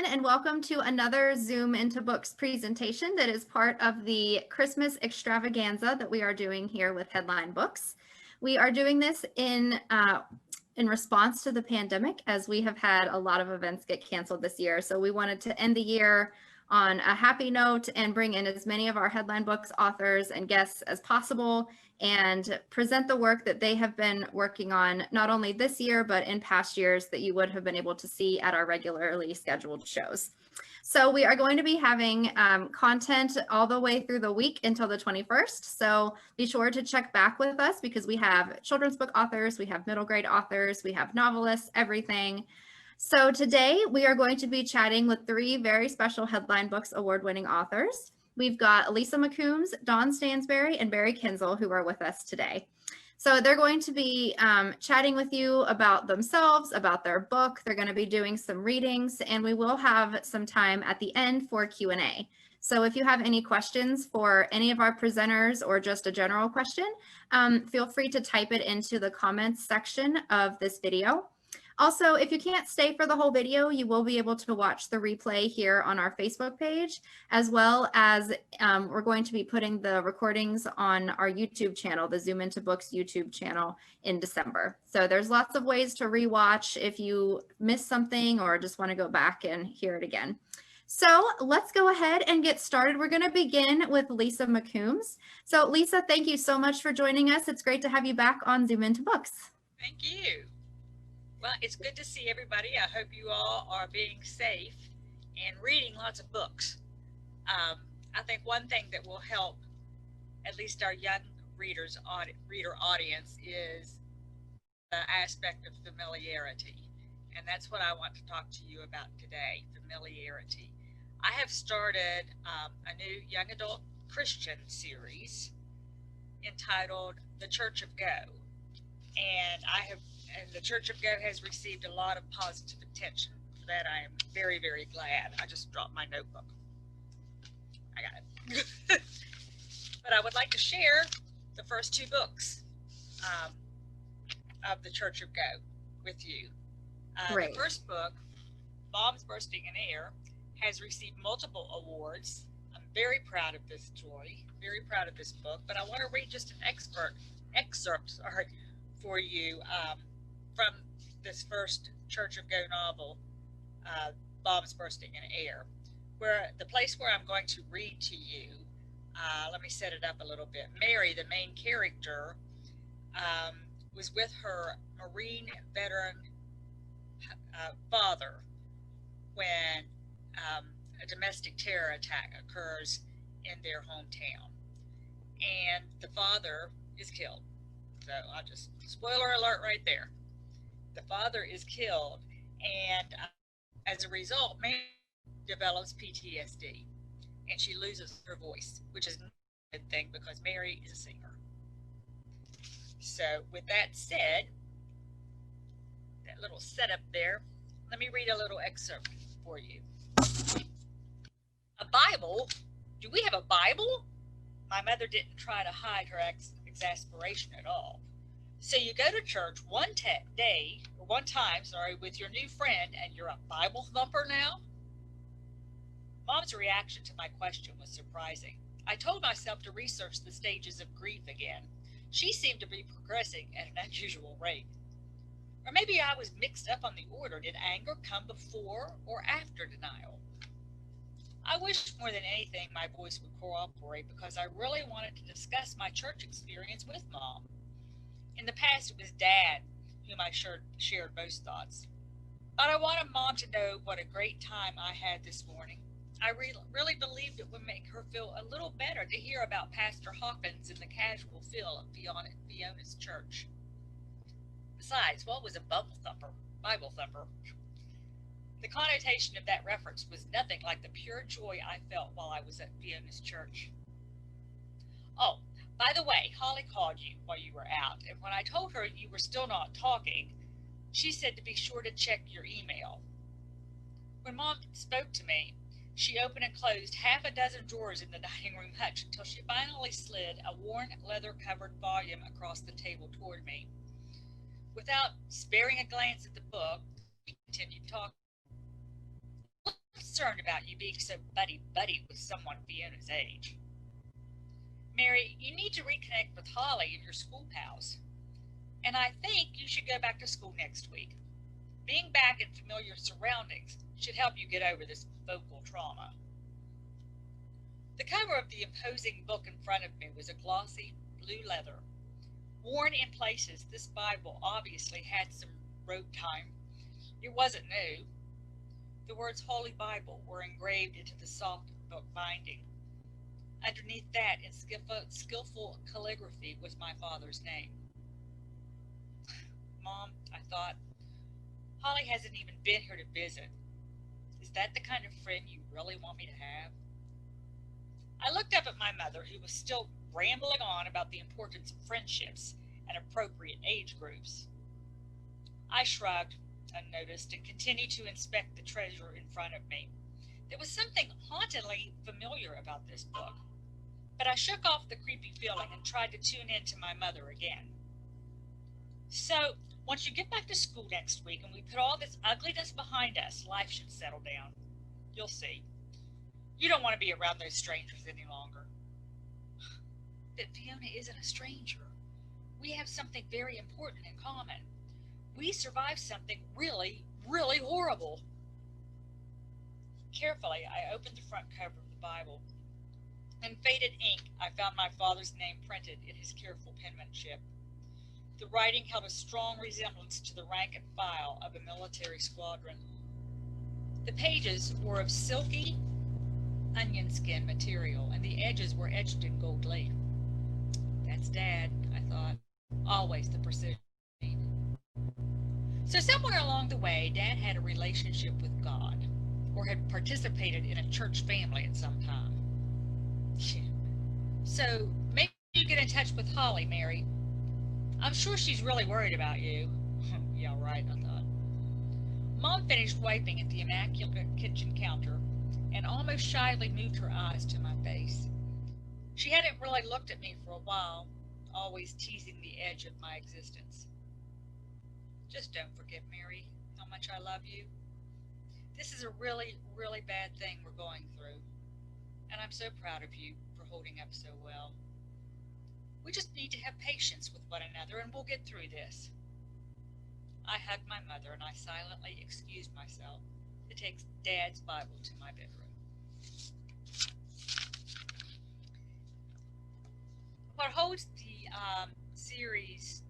everyone, and welcome to another Zoom into Books presentation that is part of the Christmas extravaganza that we are doing here with Headline Books. We are doing this in response to the pandemic, as we have had a lot of events get canceled this year. So we wanted to end the year on a happy note and bring in as many of our Headline Books authors and guests as possible and present the work that they have been working on, not only this year, but in past years that you would have been able to see at our regularly scheduled shows. So we are going to be having content all the way through the week until the 21st. So be sure to check back with us because we have children's book authors, we have middle grade authors, we have novelists, everything. So today we are going to be chatting with three very special Headline Books award-winning authors. We've got Lisa McCombs, Dawn Stansberry, and Barry Kinzel who are with us today. So they're going to be chatting with you about themselves, about their book. They're going to be doing some readings, and we will have some time at the end for Q&A. So if you have any questions for any of our presenters or just a general question, feel free to type it into the comments section of this video. Also, if you can't stay for the whole video, you will be able to watch the replay here on our Facebook page, as well as we're going to be putting the recordings on our YouTube channel, the Zoom Into Books YouTube channel, in December. So there's lots of ways to rewatch if you missed something or just want to go back and hear it again. So let's go ahead and get started. We're going to begin with Lisa McCombs. So Lisa, thank you so much for joining us. It's great to have you back on Zoom Into Books. Thank you. Well, it's good to see everybody. I hope you all are being safe and reading lots of books. I think one thing that will help at least our young reader audience is the aspect of familiarity. And that's what I want to talk to you about today, familiarity. I have started a new young adult Christian series entitled The Church of Go. And the Church of Go has received a lot of positive attention. For that, I am very, very glad. I just dropped my notebook. I got it. But I would like to share the first two books of the Church of Go with you. The first book, Bombs Bursting in Air, has received multiple awards. I'm very proud of this story, very proud of this book, but I want to read just an excerpt for you from this first Church of Go novel, Bombs Bursting in Air, where the place where I'm going to read to you, let me set it up a little bit. Mary, the main character, was with her Marine veteran father when a domestic terror attack occurs in their hometown, and the father is killed. So I'll just, spoiler alert right there. The father is killed, and as a result, Mary develops PTSD, and she loses her voice, which is not a good thing because Mary is a singer. So with that said, that little setup there, let me read a little excerpt for you. A Bible? Do we have a Bible? My mother didn't try to hide her exasperation at all. So you go to church one time with your new friend, and you're a Bible thumper now? Mom's reaction to my question was surprising. I told myself to research the stages of grief again. She seemed to be progressing at an unusual rate. Or maybe I was mixed up on the order. Did anger come before or after denial? I wished more than anything my voice would cooperate because I really wanted to discuss my church experience with Mom. In the past, it was Dad whom I shared most thoughts. But I wanted Mom to know what a great time I had this morning. I really believed it would make her feel a little better to hear about Pastor Hawkins and the casual feel of Fiona's church. Besides, what was a Bible thumper? The connotation of that reference was nothing like the pure joy I felt while I was at Fiona's church. Oh, by the way, Holly called you while you were out, and when I told her you were still not talking, she said to be sure to check your email. When Mom spoke to me, she opened and closed half a dozen drawers in the dining room hutch until she finally slid a worn leather-covered volume across the table toward me. Without sparing a glance at the book, we continued talking. concerned about you being so buddy-buddy with someone Fiona's age. Mary, you need to reconnect with Holly and your school pals. And I think you should go back to school next week. Being back in familiar surroundings should help you get over this vocal trauma. The cover of the imposing book in front of me was a glossy blue leather. Worn in places, this Bible obviously had some road time. It wasn't new. The words Holy Bible were engraved into the soft book binding. Underneath that, in skillful calligraphy, was my father's name. Mom, I thought, Holly hasn't even been here to visit. Is that the kind of friend you really want me to have? I looked up at my mother, who was still rambling on about the importance of friendships and appropriate age groups. I shrugged, unnoticed, and continued to inspect the treasure in front of me. There was something hauntingly familiar about this book, but I shook off the creepy feeling and tried to tune in to my mother again. So, once you get back to school next week and we put all this ugliness behind us, life should settle down. You'll see. You don't want to be around those strangers any longer. But Fiona isn't a stranger. We have something very important in common. We survived something really, really horrible. Carefully, I opened the front cover of the Bible. In faded ink, I found my father's name printed in his careful penmanship. The writing held a strong resemblance to the rank and file of a military squadron. The pages were of silky onion skin material, and the edges were etched in gold leaf. That's Dad, I thought. Always the precision. So somewhere along the way, Dad had a relationship with God, or had participated in a church family at some time. So maybe you get in touch with Holly, Mary. I'm sure she's really worried about you. Yeah, right, I thought. Mom finished wiping at the immaculate kitchen counter and almost shyly moved her eyes to my face. She hadn't really looked at me for a while, always teasing the edge of my existence. Just don't forget, Mary, how much I love you. This is a really, really bad thing we're going through, and I'm so proud of you for holding up so well. We just need to have patience with one another, and we'll get through this. I hugged my mother, and I silently excused myself to take Dad's Bible to my bedroom. What holds the series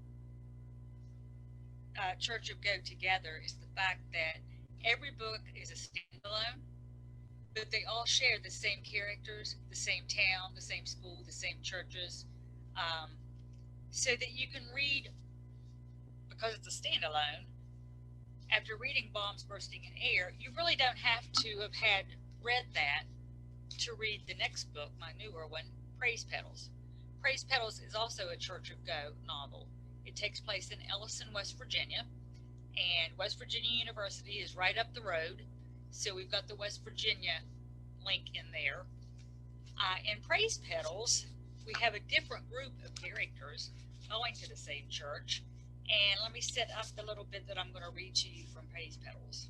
Church of Go together is the fact that every book is a standalone, but they all share the same characters, the same town, the same school, the same churches, so that you can read, because it's a standalone, after reading Bombs Bursting in Air, you really don't have to have had read that to read the next book, my newer one, Praise Petals. Praise Petals is also a Church of Go novel. It takes place in Ellison, West Virginia, and West Virginia University is right up the road, so we've got the West Virginia link in there. In Praise Petals, we have a different group of characters going to the same church, and let me set up the little bit that I'm going to read to you from Praise Petals.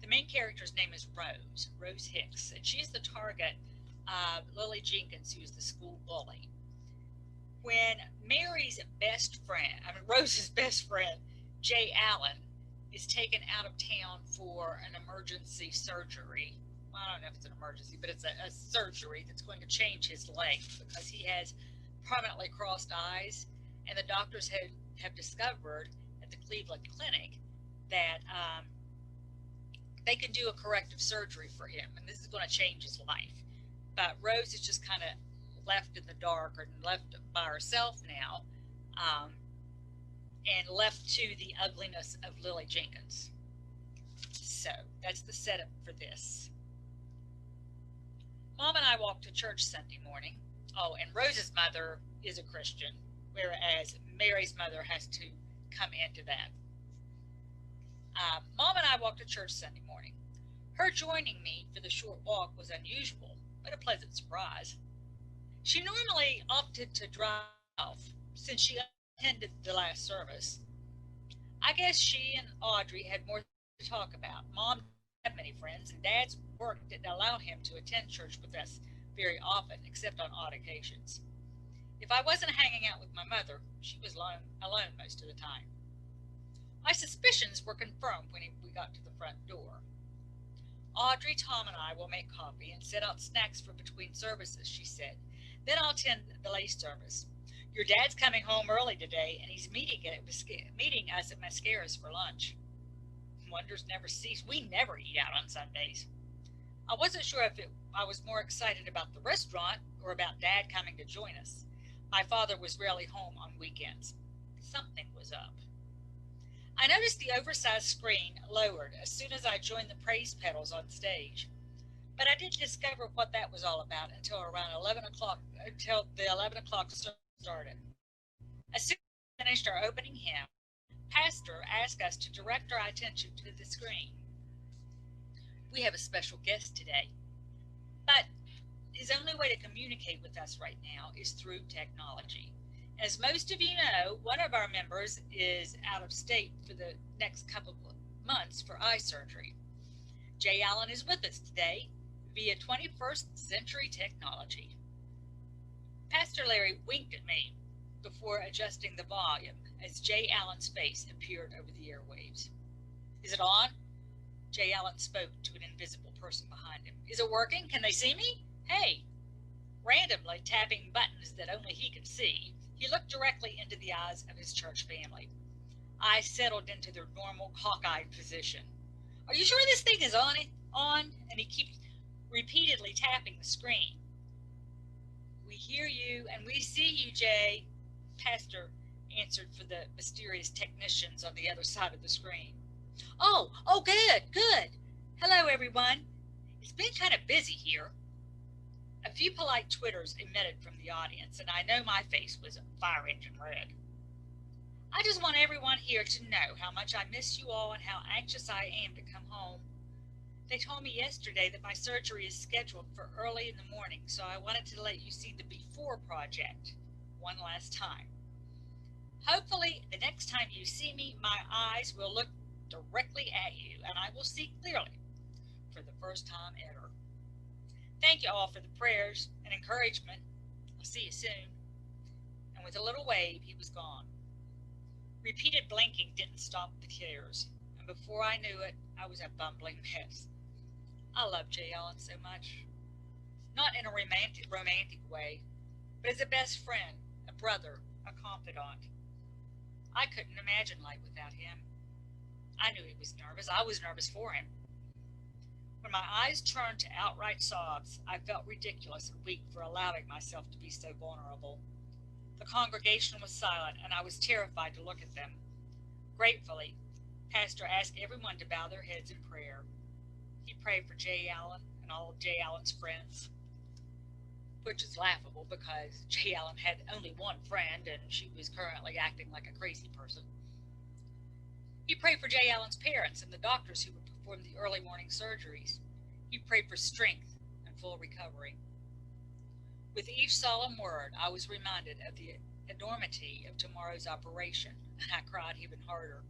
The main character's name is Rose Hicks, and she's the target of Lily Jenkins, who's the school bully. When Rose's best friend, Jay Allen, is taken out of town for an emergency surgery. Well, I don't know if it's an emergency, but it's a surgery that's going to change his leg because he has prominently crossed eyes, and the doctors have discovered at the Cleveland Clinic that they can do a corrective surgery for him, and this is going to change his life. But Rose is just kind of left in the dark, or left by herself now, and left to the ugliness of Lily Jenkins. So that's the setup for this. Mom and I walked to church Sunday morning. Oh, and Rose's mother is a Christian, whereas Mary's mother has to come into that. Mom and I walked to church Sunday morning. Her joining me for the short walk was unusual, but a pleasant surprise. She normally opted to drive since she attended the last service. I guess she and Audrey had more to talk about. Mom have many friends, and Dad's work didn't allow him to attend church with us very often, except on odd occasions. If I wasn't hanging out with my mother, she was alone most of the time. My suspicions were confirmed when we got to the front door. Audrey, Tom, and I will make coffee and set out snacks for between services, she said. Then I'll attend the lay service. Your dad's coming home early today, and he's meeting us at Mascara's for lunch. Wonders never cease. We never eat out on Sundays. I wasn't sure if I was more excited about the restaurant or about Dad coming to join us. My father was rarely home on weekends. Something was up. I noticed the oversized screen lowered as soon as I joined the Praise Petals on stage. But I didn't discover what that was all about until around 11 o'clock, until the 11 o'clock service started. As soon as we finished our opening hymn, Pastor asked us to direct our attention to the screen. We have a special guest today, but his only way to communicate with us right now is through technology. As most of you know, one of our members is out of state for the next couple of months for eye surgery. Jay Allen is with us today via 21st century technology. Pastor Larry winked at me before adjusting the volume as Jay Allen's face appeared over the airwaves. Is it on? Jay Allen spoke to an invisible person behind him. Is it working? Can they see me? Hey! Randomly tapping buttons that only he could see, he looked directly into the eyes of his church family. Eyes settled into their normal cockeyed position. Are you sure this thing is on? And he keeps repeatedly tapping the screen. We hear you and we see you, Jay, Pastor answered for the mysterious technicians on the other side of the screen. Oh, good. Hello, everyone. It's been kind of busy here. A few polite twitters emitted from the audience, and I know my face was fire engine red. I just want everyone here to know how much I miss you all and how anxious I am to come home. They told me yesterday that my surgery is scheduled for early in the morning, so I wanted to let you see the before project one last time. Hopefully, the next time you see me, my eyes will look directly at you, and I will see clearly for the first time ever. Thank you all for the prayers and encouragement. I'll see you soon. And with a little wave, he was gone. Repeated blinking didn't stop the tears, and before I knew it, I was a bumbling mess. I love Jay Allen so much. Not in a romantic way, but as a best friend, a brother, a confidant. I couldn't imagine life without him. I knew he was nervous. I was nervous for him. When my eyes turned to outright sobs, I felt ridiculous and weak for allowing myself to be so vulnerable. The congregation was silent, and I was terrified to look at them. Gratefully, Pastor asked everyone to bow their heads in prayer. He prayed for Jay Allen and all of Jay Allen's friends, which is laughable because Jay Allen had only one friend, and she was currently acting like a crazy person. He prayed for Jay Allen's parents and the doctors who would perform the early morning surgeries. He prayed for strength and full recovery. With each solemn word, I was reminded of the enormity of tomorrow's operation, and I cried even harder.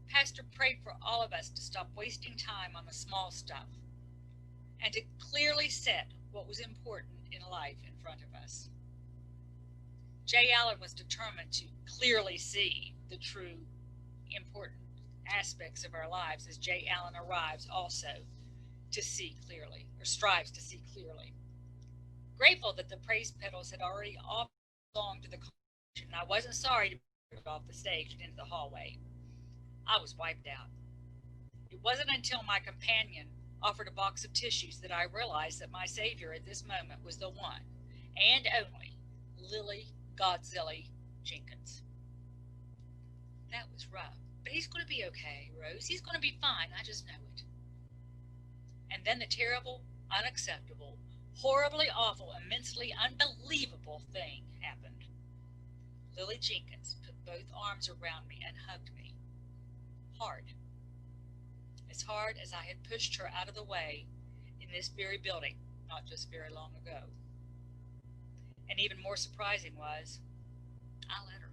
Pastor prayed for all of us to stop wasting time on the small stuff and to clearly set what was important in life in front of us. Jay Allen was determined to clearly see the true important aspects of our lives as Jay Allen arrives also to see clearly, or strives to see clearly. Grateful that the Praise Petals had already belonged to the congregation, I wasn't sorry to be off the stage and into the hallway. I was wiped out. It wasn't until my companion offered a box of tissues that I realized that my savior at this moment was the one and only Lily Godzilla Jenkins. That was rough, but he's going to be okay, Rose. He's going to be fine. I just know it. And then the terrible, unacceptable, horribly awful, immensely unbelievable thing happened. Lily Jenkins put both arms around me and hugged me. Hard. As hard as I had pushed her out of the way in this very building not just very long ago. And even more surprising was, I let her.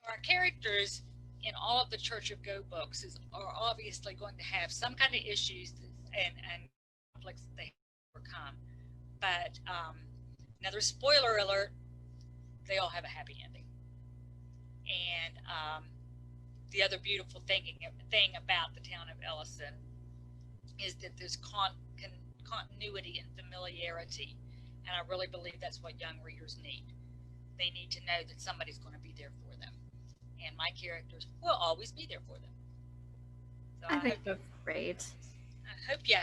So our characters in all of the Church of Go books are obviously going to have some kind of issues and conflicts that they overcome. But another spoiler alert, they all have a happy ending. And the other beautiful thing about the town of Ellison is that there's continuity and familiarity. And I really believe that's what young readers need. They need to know that somebody's going to be there for them. And my characters will always be there for them. So I think that's great. I hope you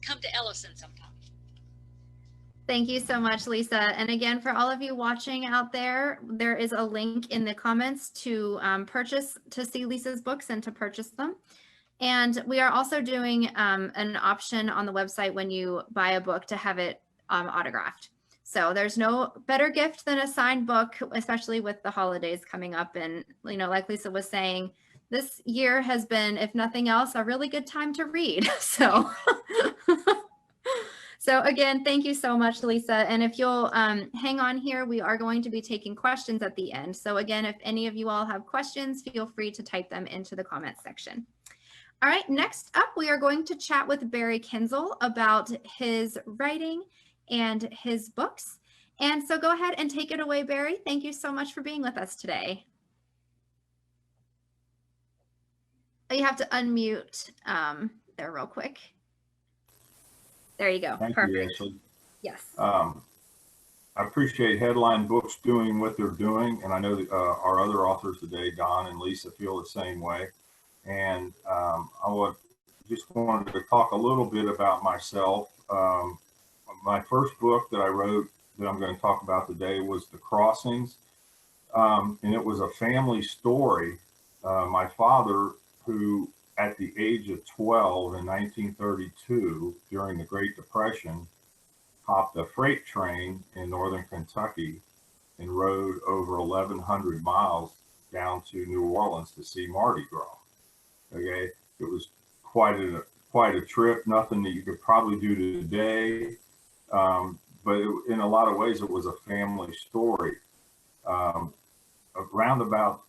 come to Ellison sometime. Thank you so much, Lisa. And again, for all of you watching out there, there is a link in the comments to see Lisa's books and to purchase them. And we are also doing an option on the website when you buy a book to have it autographed. So there's no better gift than a signed book, especially with the holidays coming up. And, you know, like Lisa was saying, this year has been, if nothing else, a really good time to read. So, so again, thank you so much, Lisa. And if you'll hang on here, we are going to be taking questions at the end. So again, if any of you all have questions, feel free to type them into the comments section. All right, next up, we are going to chat with Barry Kinzel about his writing and his books. And so go ahead and take it away, Barry. Thank you so much for being with us today. You have to unmute there real quick. There you go. Thank Perfect. you, Ashley. Yes. I appreciate Headline Books doing what they're doing, and I know that, our other authors today, Don and Lisa, feel the same way. And I just wanted to talk a little bit about myself. My first book that I wrote that I'm going to talk about today was The Crossings, and it was a family story. My father, who at the age of 12 in 1932, during the Great Depression, hopped a freight train in northern Kentucky and rode over 1,100 miles down to New Orleans to see Mardi Gras. Okay, it was quite a trip. Nothing that you could probably do today, but in a lot of ways, it was a family story. Around about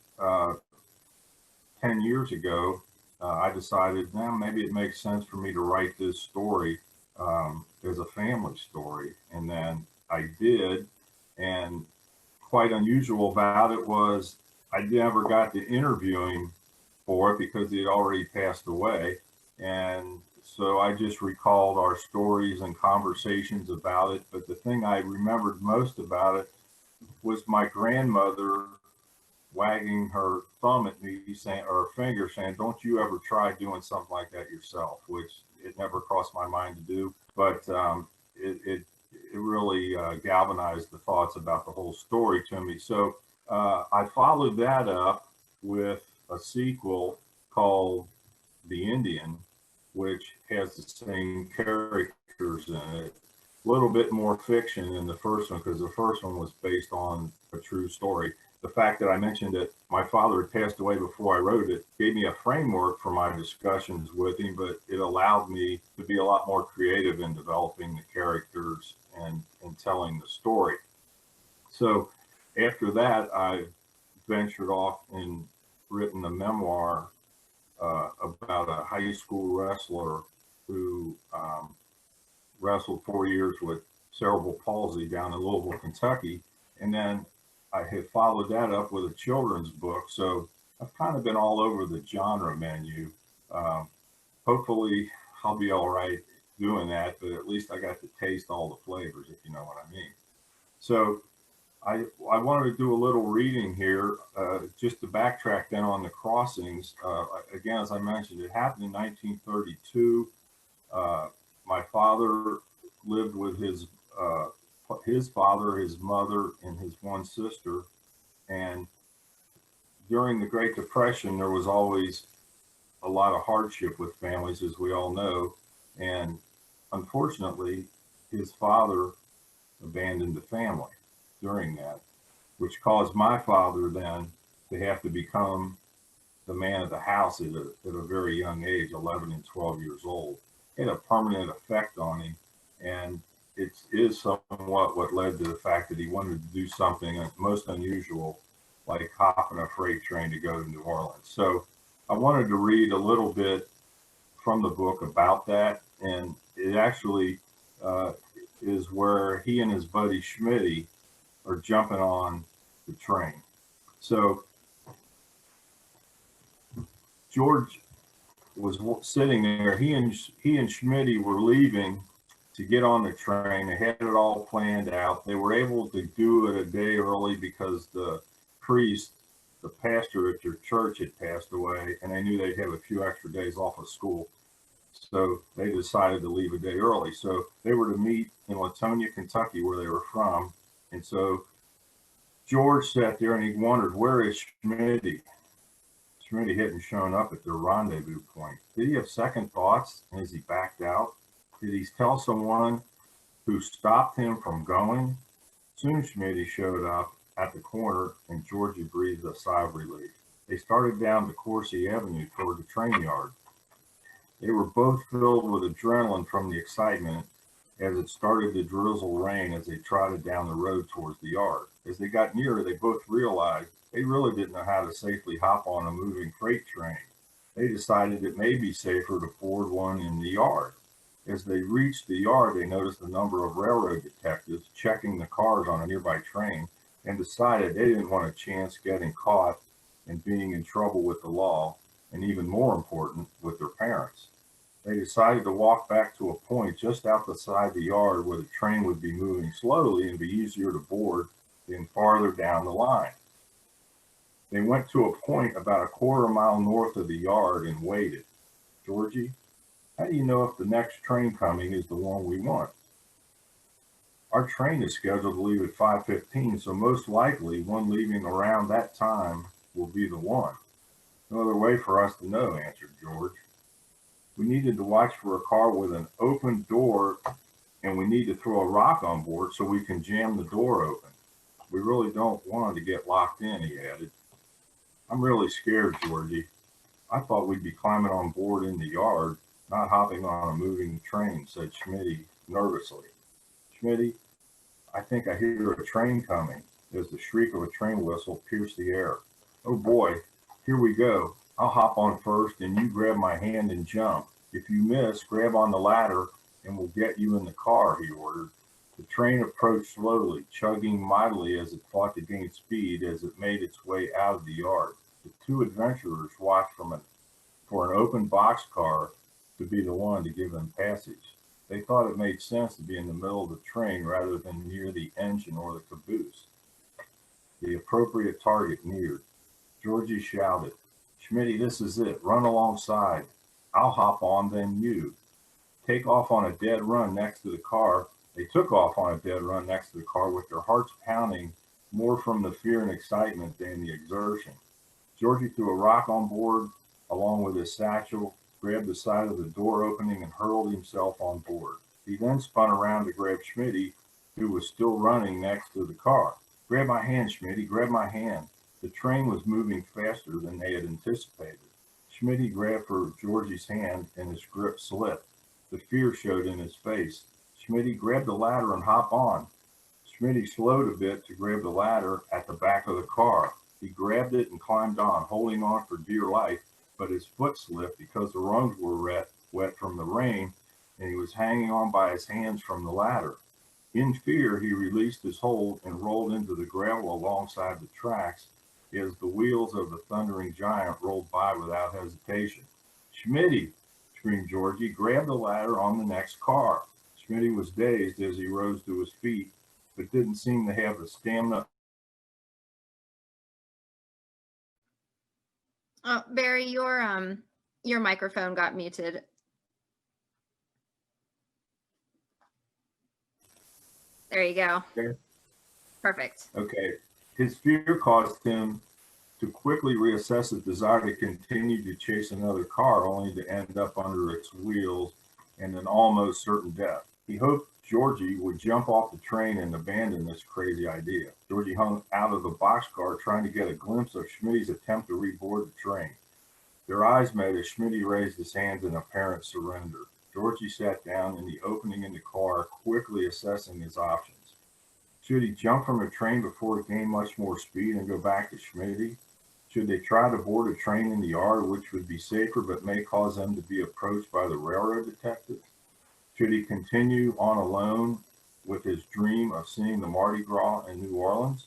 10 years ago, I decided, now maybe it makes sense for me to write this story as a family story. And then I did, and quite unusual about it was I never got to interview him for it because he had already passed away. And so I just recalled our stories and conversations about it. But the thing I remembered most about it was my grandmother wagging her thumb at me, saying, or her finger, saying, "Don't you ever try doing something like that yourself," which it never crossed my mind to do. But it really galvanized the thoughts about the whole story to me. So I followed that up with a sequel called The Indian, which has the same characters in it. A little bit more fiction than the first one, because the first one was based on a true story. The fact that I mentioned that my father had passed away before I wrote it gave me a framework for my discussions with him, but it allowed me to be a lot more creative in developing the characters and telling the story. So after that, I ventured off and written a memoir about a high school wrestler who wrestled 4 years with cerebral palsy down in Louisville, Kentucky. And then I had followed that up with a children's book. So I've kind of been all over the genre menu. Hopefully I'll be all right doing that, but at least I got to taste all the flavors, if you know what I mean. So I wanted to do a little reading here, just to backtrack then on The Crossings. Again, as I mentioned, it happened in 1932. My father lived with his father, his mother, and his one sister. And during the Great Depression, there was always a lot of hardship with families, as we all know. And unfortunately, his father abandoned the family during that, which caused my father then to have to become the man of the house at a very young age, 11 and 12 years old. It had a permanent effect on him. And it is somewhat what led to the fact that he wanted to do something most unusual, like hopping a freight train to go to New Orleans. So I wanted to read a little bit from the book about that, and it actually is where he and his buddy Schmitty are jumping on the train. So George was sitting there. He and Schmitty were leaving to get on the train. They had it all planned out. They were able to do it a day early because the priest, the pastor at their church, had passed away, and they knew they'd have a few extra days off of school. So they decided to leave a day early. So they were to meet in Latonia, Kentucky, where they were from. And so George sat there and he wondered, where is Schmitty? Schmitty hadn't shown up at their rendezvous point. Did he have second thoughts as he backed out? Did he tell someone who stopped him from going? Soon Schmitty showed up at the corner and Georgie breathed a sigh of relief. They started down the Coursey Avenue toward the train yard. They were both filled with adrenaline from the excitement as it started to drizzle rain as they trotted down the road towards the yard. As they got nearer, they both realized they really didn't know how to safely hop on a moving freight train. They decided it may be safer to board one in the yard. As they reached the yard, they noticed a number of railroad detectives checking the cars on a nearby train and decided they didn't want a chance getting caught and being in trouble with the law, and even more important, with their parents. They decided to walk back to a point just outside the yard where the train would be moving slowly and be easier to board than farther down the line. They went to a point about a quarter-mile north of the yard and waited. Georgie, how do you know if the next train coming is the one we want? Our train is scheduled to leave at 5:15, so most likely one leaving around that time will be the one. No other way for us to know, answered George. We needed to watch for a car with an open door, and we need to throw a rock on board so we can jam the door open. We really don't want to get locked in, he added. I'm really scared, Georgie. I thought we'd be climbing on board in the yard, not hopping on a moving train, said Schmitty nervously. Schmitty, I think I hear a train coming, as the shriek of a train whistle pierced the air. Oh boy, here we go. I'll hop on first and you grab my hand and jump. If you miss, grab on the ladder and we'll get you in the car, he ordered. The train approached slowly, chugging mightily as it fought to gain speed as it made its way out of the yard. The two adventurers watched for an open boxcar to be the one to give them passage. They thought it made sense to be in the middle of the train rather than near the engine or the caboose. The appropriate target neared. Georgie shouted, Schmitty, this is it. Run alongside. I'll hop on, then you. Take off on a dead run next to the car. They took off on a dead run next to the car with their hearts pounding more from the fear and excitement than the exertion. Georgie threw a rock on board along with his satchel, grabbed the side of the door opening and hurled himself on board. He then spun around to grab Schmitty, who was still running next to the car. Grab my hand, Schmitty, grab my hand. The train was moving faster than they had anticipated. Schmitty grabbed for Georgie's hand and his grip slipped. The fear showed in his face. Schmitty, grab the ladder and hop on. Schmitty slowed a bit to grab the ladder at the back of the car. He grabbed it and climbed on, holding on for dear life, but his foot slipped because the rungs were wet from the rain, and he was hanging on by his hands from the ladder. In fear, he released his hold and rolled into the gravel alongside the tracks as the wheels of the thundering giant rolled by without hesitation. Schmitty, screamed Georgie, grab the ladder on the next car. Schmitty was dazed as he rose to his feet, but didn't seem to have the stamina. Oh, Barry, your microphone got muted. There you go. Okay. Perfect. Okay. His fear caused him to quickly reassess his desire to continue to chase another car, only to end up under its wheels and an almost certain death. He hoped Georgie would jump off the train and abandon this crazy idea. Georgie hung out of the boxcar trying to get a glimpse of Schmitty's attempt to reboard the train. Their eyes met as Schmitty raised his hands in apparent surrender. Georgie sat down in the opening in the car, quickly assessing his options. Should he jump from a train before it gained much more speed and go back to Schmitty? Should they try to board a train in the yard, which would be safer but may cause them to be approached by the railroad detectives? Should he continue on alone with his dream of seeing the Mardi Gras in New Orleans?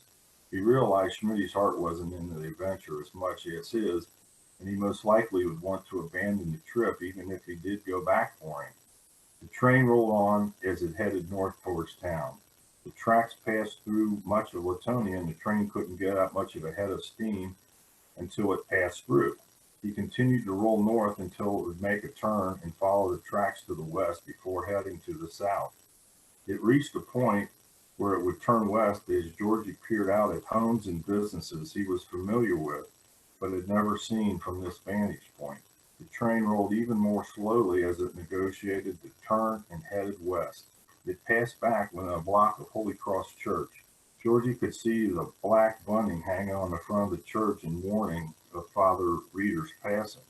He realized Schmitty's heart wasn't in the adventure as much as his, and he most likely would want to abandon the trip even if he did go back for him. The train rolled on as it headed north towards town. The tracks passed through much of Latonia, and the train couldn't get up much of a head of steam until it passed through. He continued to roll north until it would make a turn and follow the tracks to the west before heading to the south. It reached a point where it would turn west as Georgie peered out at homes and businesses he was familiar with, but had never seen from this vantage point. The train rolled even more slowly as it negotiated the turn and headed west. It passed back within a block of Holy Cross Church. Georgie could see the black bunting hanging on the front of the church in warning of Father Reeder's passing.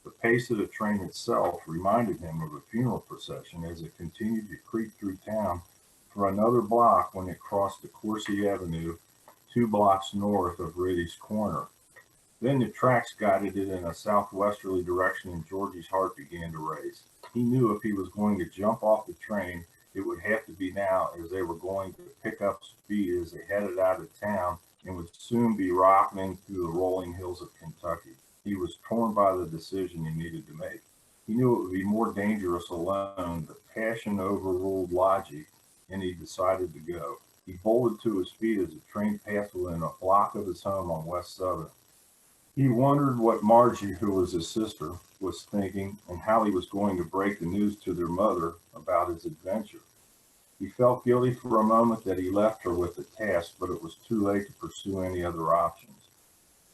The pace of the train itself reminded him of a funeral procession as it continued to creep through town for another block when it crossed the Coursey Avenue 2 blocks north of Riddy's Corner. Then the tracks guided it in a southwesterly direction and Georgie's heart began to race. He knew if he was going to jump off the train, it would have to be now, as they were going to pick up speed as they headed out of town and would soon be rocketing through the rolling hills of Kentucky. He was torn by the decision he needed to make. He knew it would be more dangerous alone, but passion overruled logic, and he decided to go. He bolted to his feet as the train passed within a block of his home on West Southern. He wondered what Margie, who was his sister, was thinking and how he was going to break the news to their mother about his adventure. He felt guilty for a moment that he left her with the task, but it was too late to pursue any other options.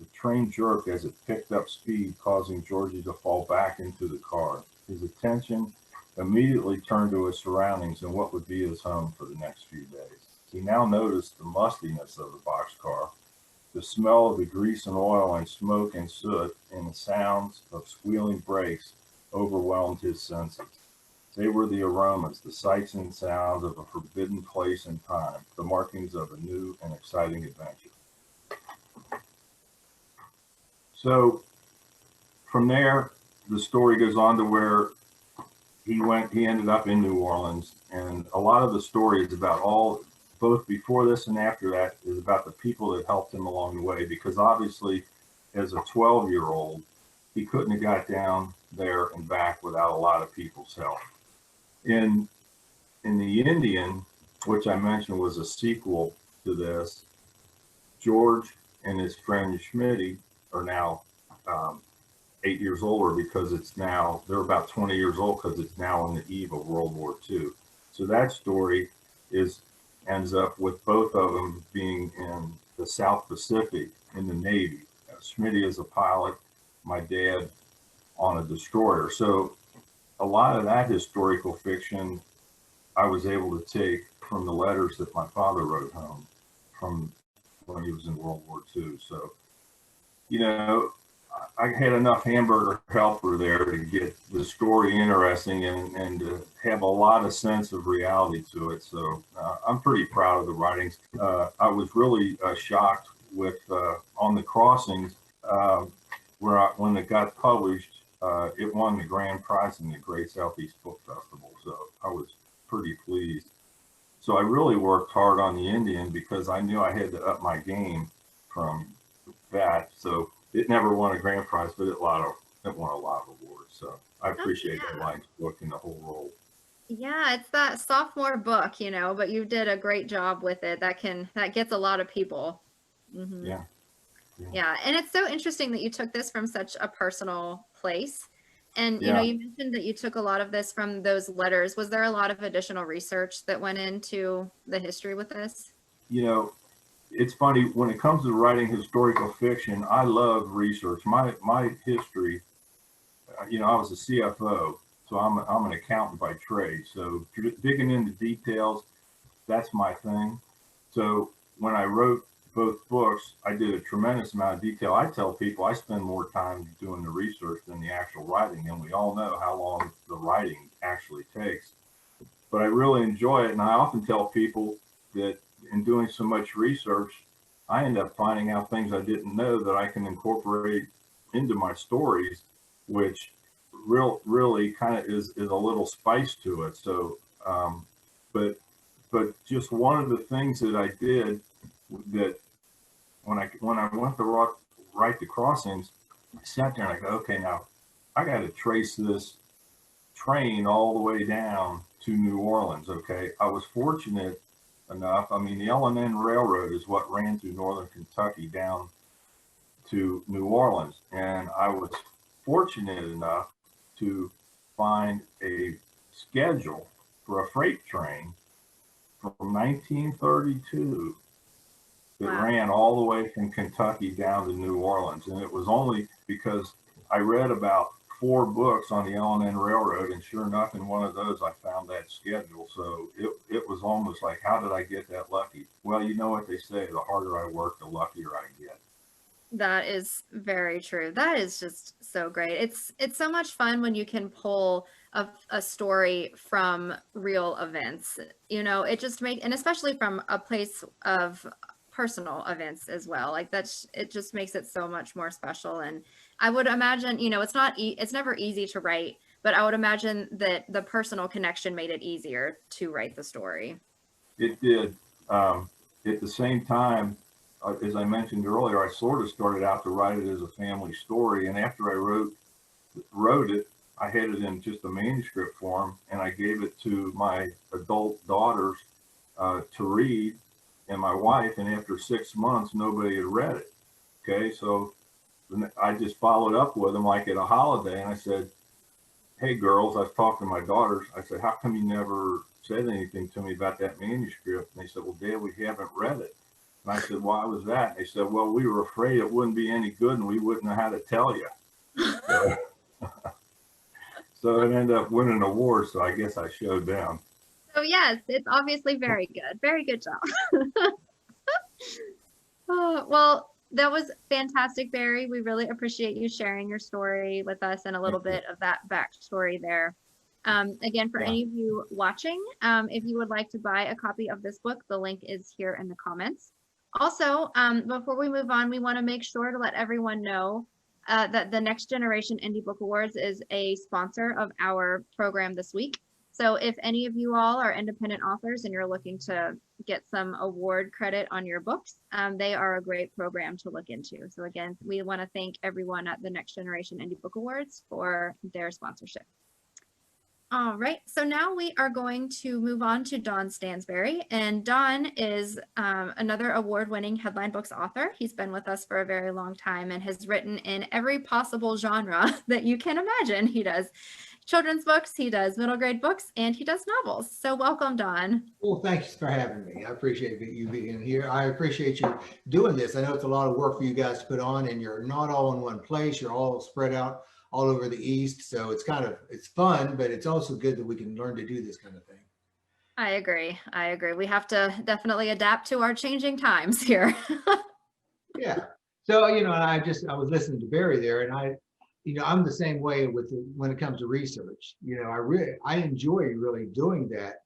The train jerked as it picked up speed, causing Georgie to fall back into the car. His attention immediately turned to his surroundings and what would be his home for the next few days. He now noticed the mustiness of the boxcar, the smell of the grease and oil and smoke and soot, and the sounds of squealing brakes overwhelmed his senses. They were the aromas, the sights and sounds of a forbidden place and time, the markings of a new and exciting adventure. So from there, the story goes on to where he ended up in New Orleans, and a lot of the story is about both before this and after that is about the people that helped him along the way, because obviously as a 12-year-old, he couldn't have got down there and back without a lot of people's help. In the Indian, which I mentioned was a sequel to this, George and his friend Schmitty are now 8 years older because they're about 20 years old because it's now on the eve of World War II. So that story ends up with both of them being in the South Pacific in the Navy. Schmitty is a pilot, my dad on a destroyer. So a lot of that historical fiction I was able to take from the letters that my father wrote home from when he was in World War II. So, I had enough hamburger helper there to get the story interesting and to have a lot of sense of reality to it. So I'm pretty proud of the writings. I was really shocked with On the Crossings, when it got published, it won the grand prize in the Great Southeast Book Festival. So I was pretty pleased. So I really worked hard on the Indian because I knew I had to up my game from that. So it never won a grand prize, but it won a lot of awards. So I appreciate that Lions book and the whole role. Yeah, it's that sophomore book, but you did a great job with it. That gets a lot of people. Mm-hmm. Yeah. And it's so interesting that you took this from such a personal place. And, you mentioned that you took a lot of this from those letters. Was there a lot of additional research that went into the history with this? It's funny, when it comes to writing historical fiction, I love research. My history, I was a CFO, so I'm an accountant by trade. So digging into details, that's my thing. So when I wrote both books, I did a tremendous amount of detail. I tell people I spend more time doing the research than the actual writing, and we all know how long the writing actually takes. But I really enjoy it, and I often tell people that in doing so much research, I end up finding out things I didn't know that I can incorporate into my stories, which really kind of is a little spice to it. So, but just one of the things that I did that when I went to write the crossings, I sat there and I go, okay, now I got to trace this train all the way down to New Orleans. Okay, I was fortunate enough. I mean, the L&N Railroad is what ran through northern Kentucky down to New Orleans, and I was fortunate enough to find a schedule for a freight train from 1932 that ran all the way from Kentucky down to New Orleans. And it was only because I read about 4 books on the L&N Railroad, and sure enough, in one of those, I found that schedule. So it was almost like, how did I get that lucky? Well, you know what they say, the harder I work, the luckier I get. That is very true. That is just so great. It's so much fun when you can pull a story from real events. You know, it just and especially from a place of personal events as well. Like it just makes it so much more special. And I would imagine, you know, it's never easy to write, but I would imagine that the personal connection made it easier to write the story. It did. At the same time, as I mentioned earlier, I sort of started out to write it as a family story. And after I wrote it, I had it in just a manuscript form, and I gave it to my adult daughters to read and my wife. And after 6 months, nobody had read it. Okay, so I just followed up with them like at a holiday, and I said, hey girls, I was talking to my daughters. I said, how come you never said anything to me about that manuscript? And they said, well, Dad, we haven't read it. And I said, why was that? And they said, well, we were afraid it wouldn't be any good and we wouldn't know how to tell you. So it ended up winning an award, so I guess I showed them. So yes, it's obviously very good. Very good job. Oh, well, that was fantastic, Barry. We really appreciate you sharing your story with us and a little bit of that backstory there. Again, for any of you watching, if you would like to buy a copy of this book, the link is here in the comments. Also, before we move on, we want to make sure to let everyone know that the Next Generation Indie Book Awards is a sponsor of our program this week. So if any of you all are independent authors and you're looking to get some award credit on your books, they are a great program to look into. So again, we want to thank everyone at the Next Generation Indie Book Awards for their sponsorship. All right, so now we are going to move on to Don Stansberry, and Don is another award-winning headline books author. He's been with us for a very long time and has written in every possible genre that you can imagine. He does children's books, he does middle grade books, and he does novels. So welcome, Don. Well, thanks for having me. I appreciate you being here. I appreciate you doing this. I know it's a lot of work for you guys to put on, and you're not all in one place. You're all spread out all over the East. So it's fun, but it's also good that we can learn to do this kind of thing. I agree. We have to definitely adapt to our changing times here. Yeah. So, you know, I was listening to Barry there, and I'm the same way when it comes to research. You know, I enjoy really doing that.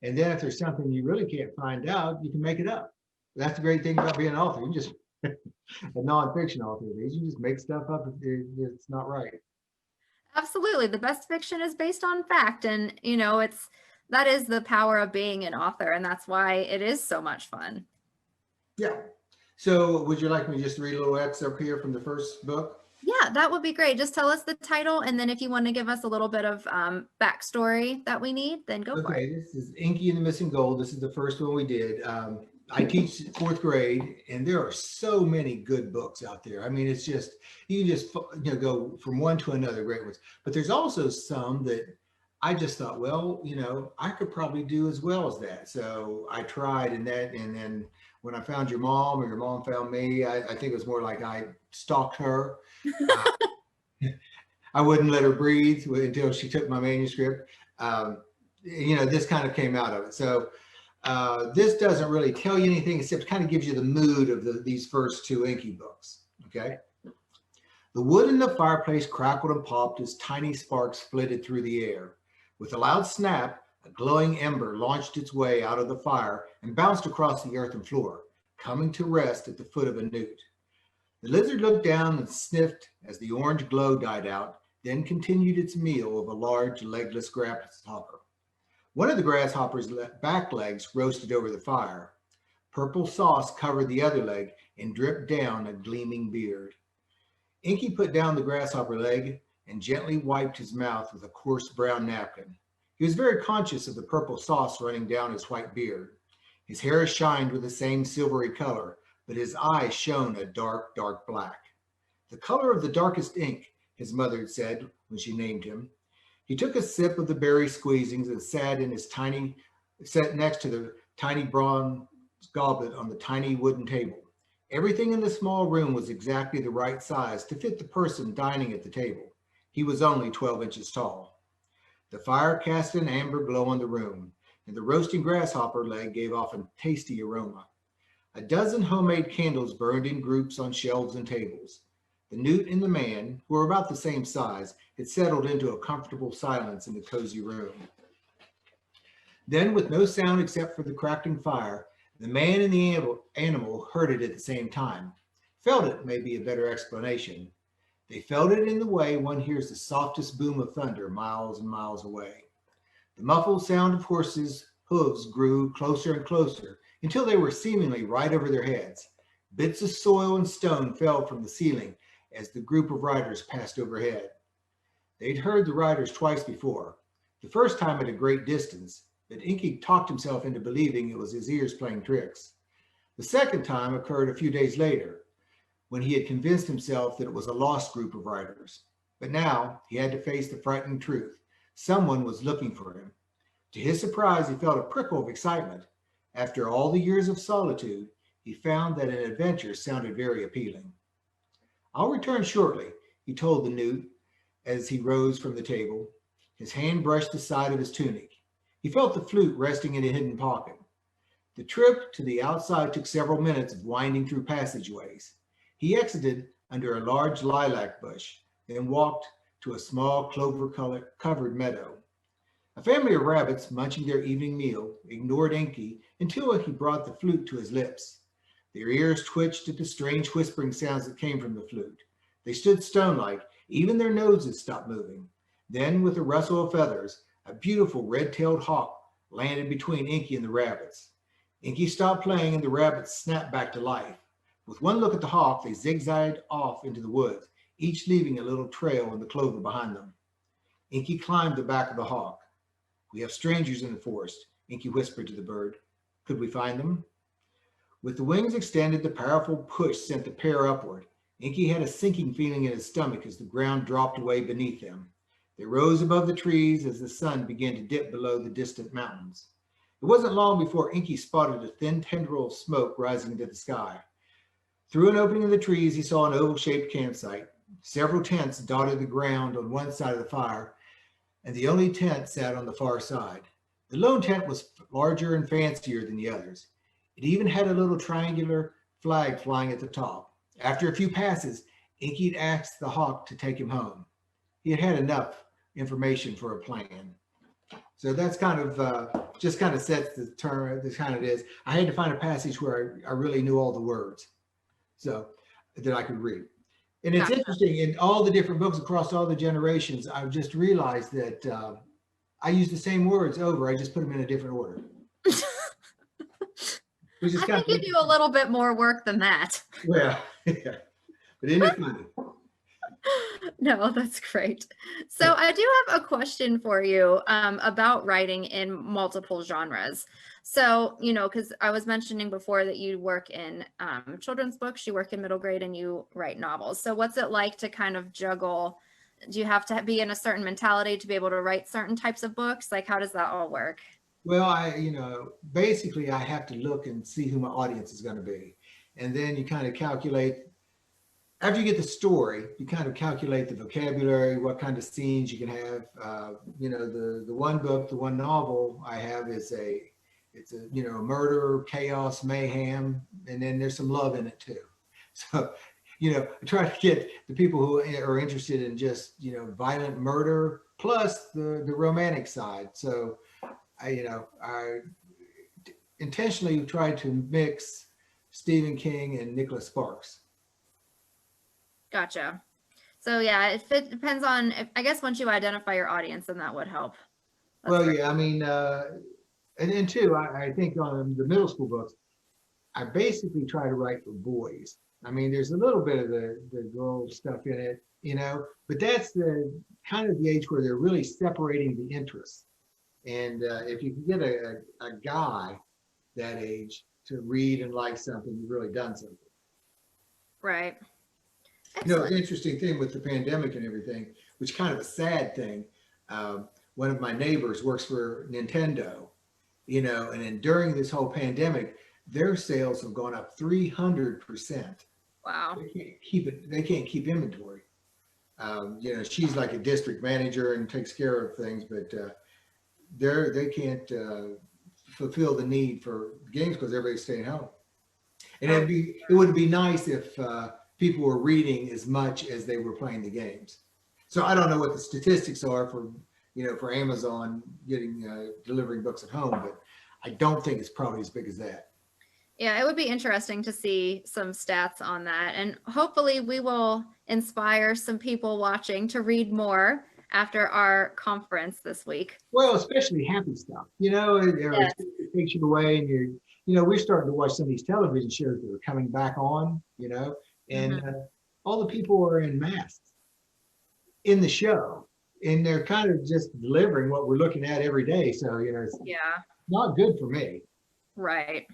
And then if there's something you really can't find out, you can make it up. That's the great thing about being an author. You just a nonfiction author. You just make stuff up if it's not right. Absolutely. The best fiction is based on fact. And, you know, that is the power of being an author. And that's why it is so much fun. Yeah. So would you like me just to read a little excerpt here from the first book? Yeah, that would be great. Just tell us the title. And then if you want to give us a little bit of backstory that we need, then go for it. Okay, this is Inky and the Missing Gold. This is the first one we did. I teach 4th grade, and there are so many good books out there. I mean, it's just, you can just go from one to another, great ones. But there's also some that I just thought, well, you know, I could probably do as well as that. So I tried and then when I found your mom or your mom found me, I think it was more like I stalked her. I wouldn't let her breathe until she took my manuscript. You know, this kind of came out of it. So this doesn't really tell you anything, except kind of gives you the mood of these first 2 Inky books, okay? The wood in the fireplace crackled and popped as tiny sparks flitted through the air. With a loud snap, A glowing ember launched its way out of the fire and bounced across the earthen floor, coming to rest at the foot of a newt. The lizard looked down and sniffed as the orange glow died out, then continued its meal of a large legless grasshopper. One of the grasshopper's back legs roasted over the fire. Purple sauce covered the other leg and dripped down a gleaming beard. Inky put down the grasshopper leg and gently wiped his mouth with a coarse brown napkin. He was very conscious of the purple sauce running down his white beard. His hair shined with the same silvery color, but his eyes shone a dark, dark black. The color of the darkest ink, his mother had said when she named him. He took a sip of the berry squeezings and sat next to the tiny bronze goblet on the tiny wooden table. Everything in the small room was exactly the right size to fit the person dining at the table. He was only 12 inches tall. The fire cast an amber glow on the room, and the roasting grasshopper leg gave off a tasty aroma. A dozen homemade candles burned in groups on shelves and tables. The newt and the man, who were about the same size, had settled into a comfortable silence in the cozy room. Then, with no sound except for the crackling fire, the man and the animal heard it at the same time. Felt it may be a better explanation. They felt it in the way one hears the softest boom of thunder miles and miles away. The muffled sound of horses' hooves grew closer and closer until they were seemingly right over their heads. Bits of soil and stone fell from the ceiling as the group of riders passed overhead. They'd heard the riders twice before, the first time at a great distance, but Inky talked himself into believing it was his ears playing tricks. The second time occurred a few days later, when he had convinced himself that it was a lost group of riders. But now he had to face the frightening truth. Someone was looking for him. To his surprise, he felt a prickle of excitement. After all the years of solitude, he found that an adventure sounded very appealing. "I'll return shortly," he told the newt as he rose from the table. His hand brushed the side of his tunic. He felt the flute resting in a hidden pocket. The trip to the outside took several minutes of winding through passageways. He exited under a large lilac bush, then walked to a small clover-covered meadow. A family of rabbits, munching their evening meal, ignored Inky until he brought the flute to his lips. Their ears twitched at the strange whispering sounds that came from the flute. They stood stone-like, even their noses stopped moving. Then, with a rustle of feathers, a beautiful red-tailed hawk landed between Inky and the rabbits. Inky stopped playing and the rabbits snapped back to life. With one look at the hawk, they zigzagged off into the woods, each leaving a little trail in the clover behind them. Inky climbed the back of the hawk. "We have strangers in the forest," Inky whispered to the bird. "Could we find them?" With the wings extended, the powerful push sent the pair upward. Inky had a sinking feeling in his stomach as the ground dropped away beneath them. They rose above the trees as the sun began to dip below the distant mountains. It wasn't long before Inky spotted a thin tendril of smoke rising into the sky. Through an opening in the trees, he saw an oval-shaped campsite. Several tents dotted the ground on one side of the fire, and the only tent sat on the far side. The lone tent was larger and fancier than the others. It even had a little triangular flag flying at the top. After a few passes, Inky asked the hawk to take him home. He had had enough information for a plan. So that's kind of just kind of sets the term. This kind of is. I had to find a passage where I really knew all the words, so that I could read. And it's interesting, in all the different books across all the generations, I've just realized that I use the same words over. I just put them in a different order. Which is I kind think you do a little bit more work than that. Well, yeah. But isn't it funny? No, that's great. So I do have a question for you about writing in multiple genres. So, you know, because I was mentioning before that you work in children's books, you work in middle grade, and you write novels. So what's it like to kind of juggle? Do you have to be in a certain mentality to be able to write certain types of books? Like, how does that all work? Well, basically I have to look and see who my audience is going to be. And then you kind of calculate, after you get the story, you kind of calculate the vocabulary, what kind of scenes you can have. The one book, the one novel I have is it's a murder, chaos, mayhem, and then there's some love in it too. So, I try to get the people who are interested in just, violent murder plus the romantic side. So, I intentionally tried to mix Stephen King and Nicholas Sparks. Gotcha. So yeah, it depends on, I guess once you identify your audience, then that would help. That's Well, great. yeah, I mean, and then too, I think on the middle school books, I basically try to write for boys. I mean, there's a little bit of the girl stuff in it, but that's the kind of the age where they're really separating the interests. And if you can get a guy that age to read and like something, you've really done something. Right. It's Excellent. an interesting thing with the pandemic and everything, which kind of a sad thing. One of my neighbors works for Nintendo, and then during this whole pandemic, their sales have gone up 300%. Wow. They can't keep it. They can't keep inventory. She's like a district manager and takes care of things, but they can't fulfill the need for games because everybody's staying home. And it would be nice if people were reading as much as they were playing the games. So I don't know what the statistics are for Amazon delivering books at home, but I don't think it's probably as big as that. Yeah, it would be interesting to see some stats on that. And hopefully we will inspire some people watching to read more after our conference this week. Well, especially happy stuff, Yes. it takes you away and we're starting to watch some of these television shows that are coming back on, and all the people are in masks in the show and they're kind of just delivering what we're looking at every day. So, it's Yeah. not good for me. Right.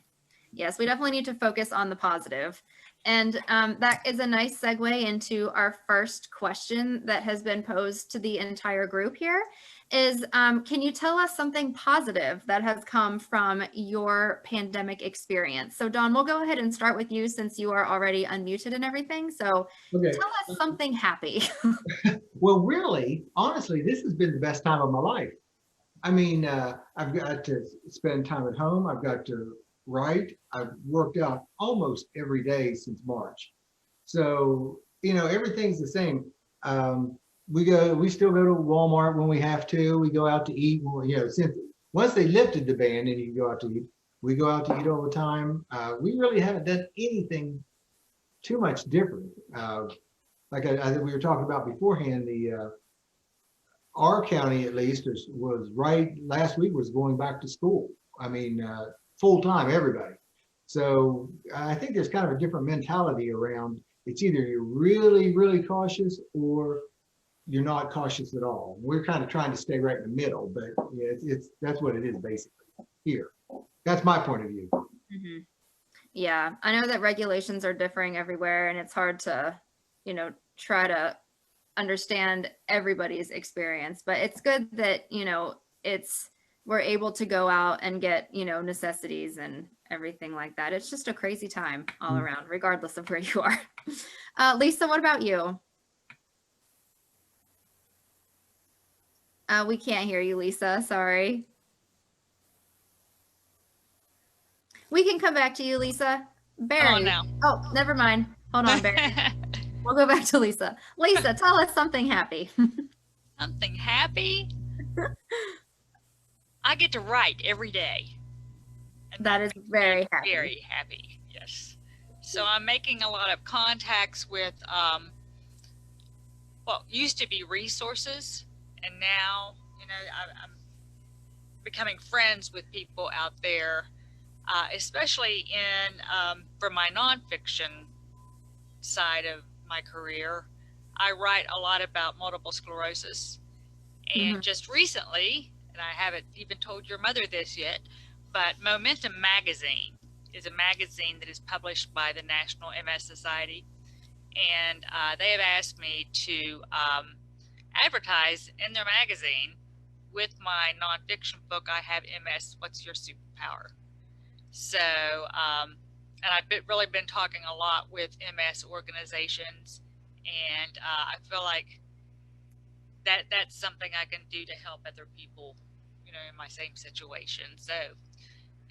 Yes, we definitely need to focus on the positive. And that is a nice segue into our first question that has been posed to the entire group here is, can you tell us something positive that has come from your pandemic experience? So Dawn, we'll go ahead and start with you since you are already unmuted and everything. So Okay. tell us something happy. Well, really, honestly, this has been the best time of my life. I mean, I've got to spend time at home. I've got to write. I've worked out almost every day since March. So, everything's the same. We still go to Walmart when we have to. We go out to eat. Since once they lifted the ban and you can go out to eat, we go out to eat all the time. We really haven't done anything too much different. Like I think we were talking about beforehand, our county at least was right last week was going back to school. I mean, full time, everybody. So I think there's kind of a different mentality around. It's either you're really, really cautious or you're not cautious at all. We're kind of trying to stay right in the middle, but that's what it is basically here. That's my point of view. Mm-hmm. Yeah, I know that regulations are differing everywhere and it's hard to, try to understand everybody's experience, but it's good that, we're able to go out and get, necessities and everything like that. It's just a crazy time all around, regardless of where you are. Lisa, what about you? We can't hear you, Lisa. Sorry. We can come back to you, Lisa. Barry. Come on now. Oh, never mind. Hold on, Barry. We'll go back to Lisa. Lisa, tell us something happy. Something happy? I get to write every day. And That is very happy. Very happy, yes. So I'm making a lot of contacts with, used to be resources, and now, I'm becoming friends with people out there, especially for my nonfiction side of my career. I write a lot about multiple sclerosis, and just recently, and I haven't even told your mother this yet, but Momentum Magazine is a magazine that is published by the National MS Society, and they have asked me to advertise in their magazine with my nonfiction book, I Have MS, What's Your Superpower? So, and I've really been talking a lot with MS organizations, and I feel like that's something I can do to help other people, in my same situation. So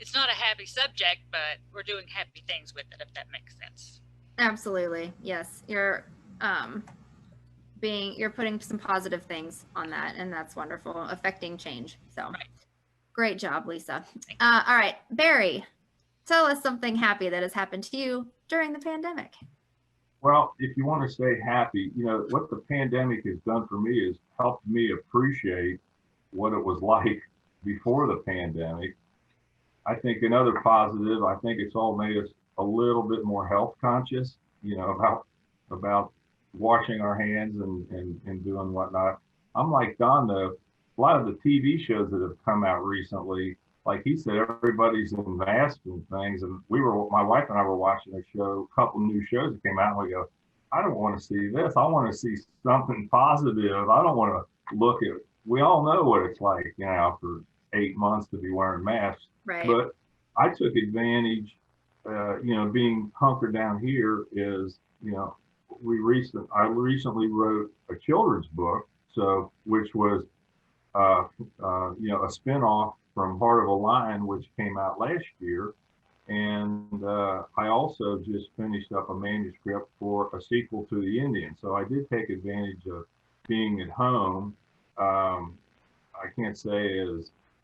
it's not a happy subject, but we're doing happy things with it, if that makes sense. Absolutely. Yes. You're putting some positive things on that, and that's wonderful, affecting change. So Right. Great job, Lisa. All right, Barry, tell us something happy that has happened to you during the pandemic. Well, if you want to stay happy, what the pandemic has done for me is helped me appreciate what it was like before the pandemic. I think another positive, I think it's all made us a little bit more health conscious, about washing our hands and doing whatnot. I'm like Don, though, a lot of the TV shows that have come out recently, like he said, everybody's in masks and things. And my wife and I were watching a couple new shows that came out, and we go, I don't want to see this. I want to see something positive. I don't want to look at, we all know what it's like, for 8 months to be wearing masks. Right. But I took advantage, being hunkered down here is, I recently wrote a children's book, which was, a spinoff from Heart of a Lion, which came out last year. And I also just finished up a manuscript for a sequel to The Indian. So I did take advantage of being at home. I can't say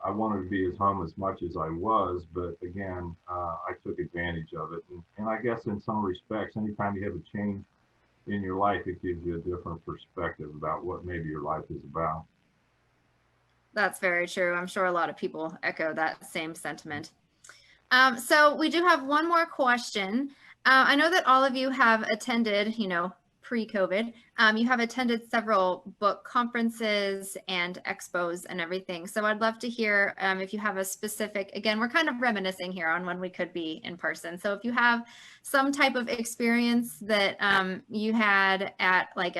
I wanted to be at home as much as I was, but again, I took advantage of it. And I guess in some respects, anytime you have a change in your life, it gives you a different perspective about what maybe your life is about. That's very true. I'm sure a lot of people echo that same sentiment. So we do have one more question. I know that all of you have attended, pre-COVID, you have attended several book conferences and expos and everything. So I'd love to hear if you have a specific, again, we're kind of reminiscing here on when we could be in person. So if you have some type of experience that you had at like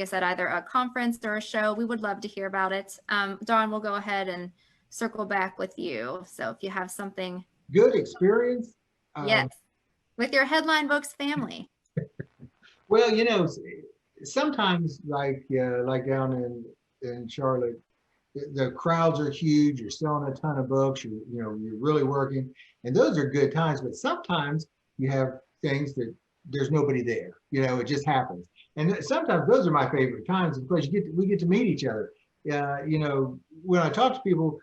I said, either a conference or a show, we would love to hear about it. Dawn, we'll go ahead and circle back with you. So if you have something. Good experience? Yes, with your Headline Books family. Well, sometimes like down in Charlotte, the crowds are huge. You're selling a ton of books. You're really working, and those are good times. But sometimes you have things that there's nobody there. It just happens. And sometimes those are my favorite times because we get to meet each other. When I talk to people,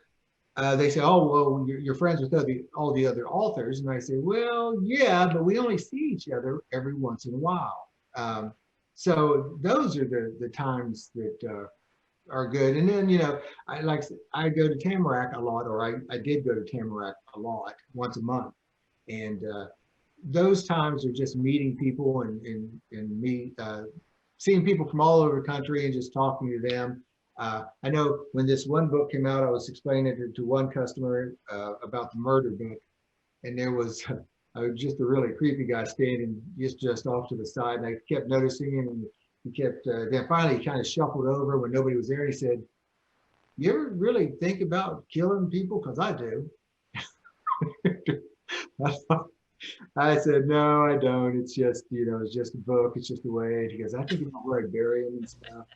they say, "Oh, well, you're friends with all the other authors," and I say, "Well, yeah, but we only see each other every once in a while." So those are the times that are good. And then, I go to Tamarack a lot, or I did go to Tamarack a lot, once a month. And those times are just meeting people and seeing people from all over the country and just talking to them. I know when this one book came out, I was explaining it to one customer about the murder book, and there was just a really creepy guy standing just off to the side, and I kept noticing him, and he kept, then finally he kind of shuffled over when nobody was there, and he said, "You ever really think about killing people? Because I do." I said, "No, I don't. It's just, it's just a book. It's just a way." He goes, "I think about where I bury him and stuff."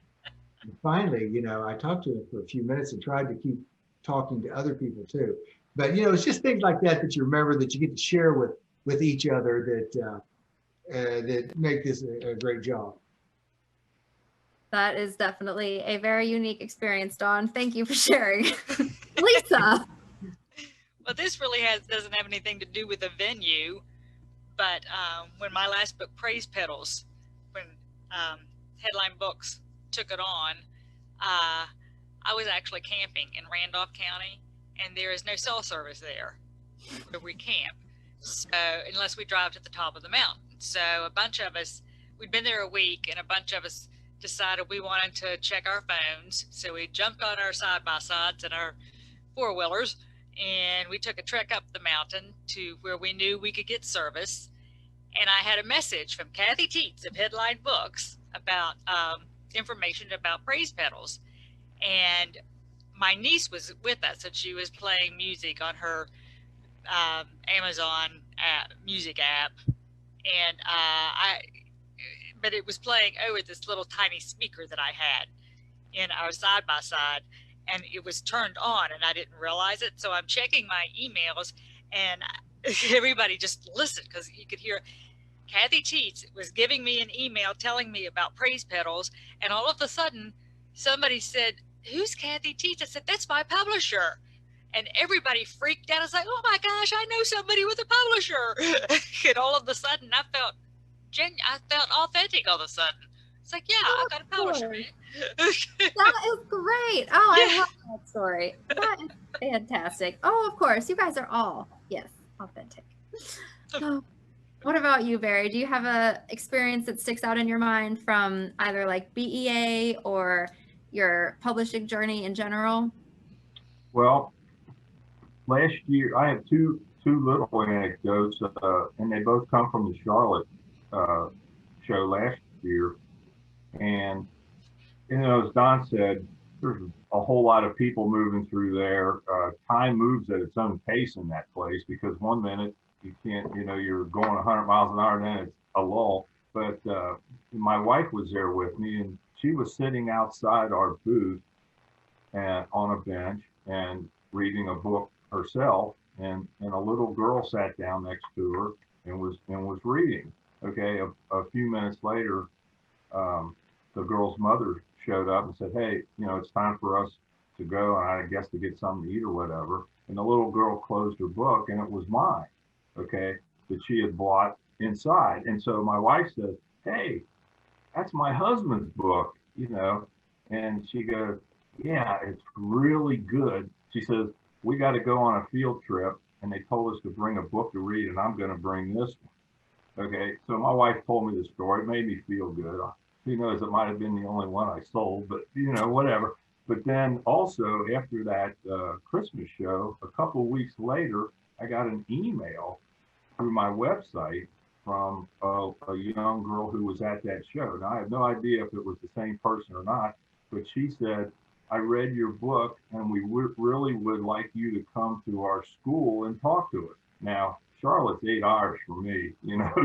And finally, I talked to him for a few minutes and tried to keep talking to other people too. But, it's just things like that you remember that you get to share with each other that make this a great job. That is definitely a very unique experience, Dawn. Thank you for sharing. Lisa. Well, this really doesn't have anything to do with the venue, but when my last book, Praise Petals, when Headline Books took it on, I was actually camping in Randolph County, and there is no cell service there where we camp, so unless we drive to the top of the mountain. So a bunch of us, we'd been there a week, and a bunch of us decided we wanted to check our phones. So we jumped on our side-by-sides and our four-wheelers, and we took a trek up the mountain to where we knew we could get service. And I had a message from Kathy Teets of Headline Books about information about Praise Petals. And my niece was with us, and she was playing music on her Amazon music app. And but it was playing over this little tiny speaker that I had in our side-by-side, and it was turned on, and I didn't realize it. So I'm checking my emails, and everybody just listened, because you could hear Kathy Teets was giving me an email telling me about Praise Petals, and all of a sudden somebody said, "Who's Kathy Teets?" I said, "That's my publisher." And everybody freaked out. I was like, oh my gosh, I know somebody with a publisher. And all of a sudden I felt authentic all of a sudden. It's like, yeah, I got a publisher, man. That is great. Oh, I Yeah. love that story. That is fantastic. Oh, of course. You guys are all, yes, authentic. Oh, what about you, Barry? Do you have a experience that sticks out in your mind from either like BEA or your publishing journey in general? Well, last year I have two little anecdotes, and they both come from the Charlotte show last year. And as Don said, there's a whole lot of people moving through there. Time moves at its own pace in that place because one minute you can't, you're going 100 miles an hour, and then it's a lull. But my wife was there with me, and she was sitting outside our booth and on a bench and reading a book herself, and a little girl sat down next to her and was reading. Okay, a few minutes later, the girl's mother showed up and said, hey, it's time for us to go, and I guess to get something to eat or whatever. And the little girl closed her book, and it was mine, okay, that she had bought inside. And so my wife said, hey, that's my husband's book, and she goes, yeah, it's really good. She says, we got to go on a field trip, and they told us to bring a book to read, and I'm going to bring this one. Okay, so my wife told me the story. It made me feel good. Who knows, it might have been the only one I sold, but whatever. But then also after that Christmas show, a couple of weeks later, I got an email through my website from a young girl who was at that show. Now, I have no idea if it was the same person or not, but she said, I read your book, and we really would like you to come to our school and talk to us. Now, Charlotte's 8 hours for me,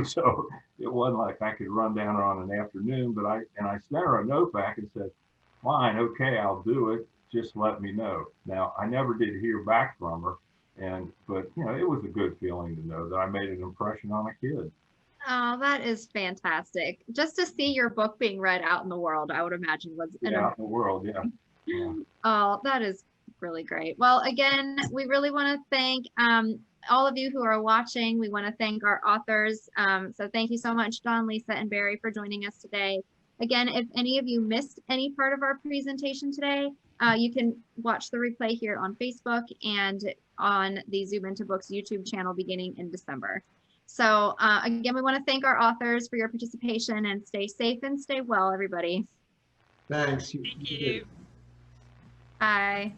so it wasn't like I could run down on an afternoon, but I sent her a note back and said, fine, okay, I'll do it. Just let me know. Now, I never did hear back from her, but it was a good feeling to know that I made an impression on a kid. Oh, that is fantastic. Just to see your book being read out in the world, I would imagine was out in the world, yeah. Oh, that is really great. Well, again, we really want to thank all of you who are watching. We want to thank our authors. So thank you so much, Don, Lisa, and Barry, for joining us today. Again, if any of you missed any part of our presentation today, you can watch the replay here on Facebook and on the Zoom Into Books YouTube channel beginning in December. So again, we want to thank our authors for your participation, and stay safe and stay well, everybody. Thanks. Thank you. Bye.